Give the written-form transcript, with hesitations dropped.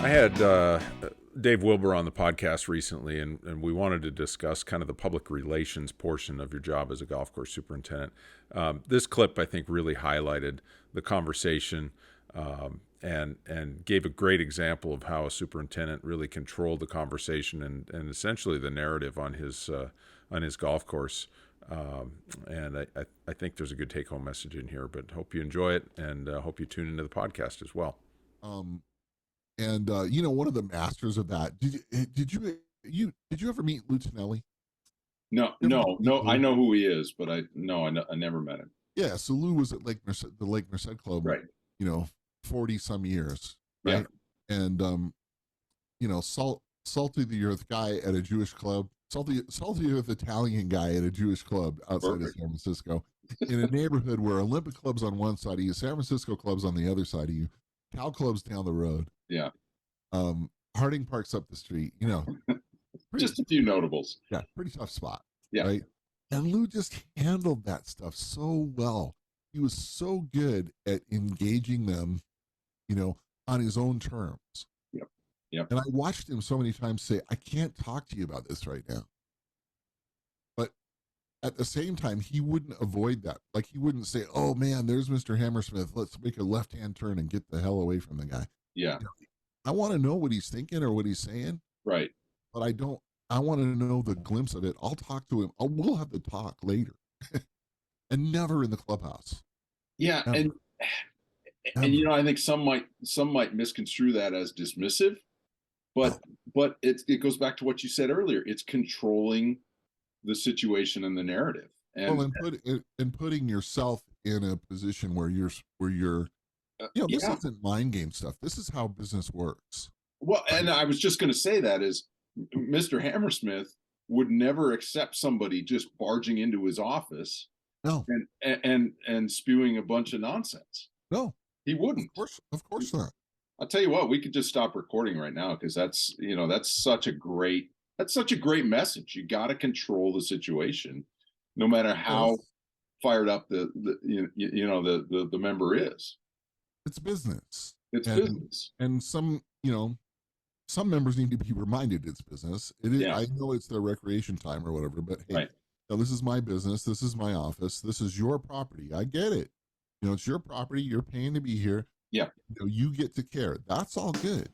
I had Dave Wilber on the podcast recently, and we wanted to discuss kind of the public relations portion of your job as a golf course superintendent. This clip, I think, really highlighted the conversation and gave a great example of how a superintendent really controlled the conversation and essentially the narrative on his golf course. And I think there's a good take-home message in here, but hope you enjoy it and hope you tune into the podcast as well. One of the masters of that. Did you ever meet Lou Tonelli? No. I know who he is, but I never met him. Yeah, so Lou was at the Lake Merced Club, right? 40 some years, right? Yeah. And salty the earth guy at a Jewish club, salty earth Italian guy at a Jewish club outside of San Francisco, in a neighborhood where Olympic club's on one side of you, San Francisco club's on the other side of you, Cal club's down the road. Yeah. Harding Park's up the street, just a few notables. Yeah, pretty tough spot. Yeah. Right. And Lou just handled that stuff so well. He was so good at engaging them, on his own terms. Yep. Yep. And I watched him so many times say, I can't talk to you about this right now. But at the same time, he wouldn't avoid that. Like, he wouldn't say, oh man, there's Mr. Hammersmith. Let's make a left-hand turn and get the hell away from the guy. Yeah. I want to know what he's thinking or what he's saying. Right. But I want to know the glimpse of it. I'll talk to him. We'll have the talk later. And never in the clubhouse. Yeah. Never. And I think some might misconstrue that as dismissive, but it goes back to what you said earlier. It's controlling the situation and the narrative. And putting yourself in a position where you're this isn't mind game stuff. This is how business works. Well, and I was just going to say that is Mr. Hammersmith would never accept somebody just barging into his office and spewing a bunch of nonsense. No, he wouldn't. Of course not. I'll tell you what, we could just stop recording right now because that's such a great message. You got to control the situation, no matter how fired up the member is. It's business. Business. And some members need to be reminded it's business. It is. Yeah. I know it's their recreation time or whatever, but hey, this is my business. This is my office. This is your property. I get it. It's your property. You're paying to be here. Yeah. You get to care. That's all good.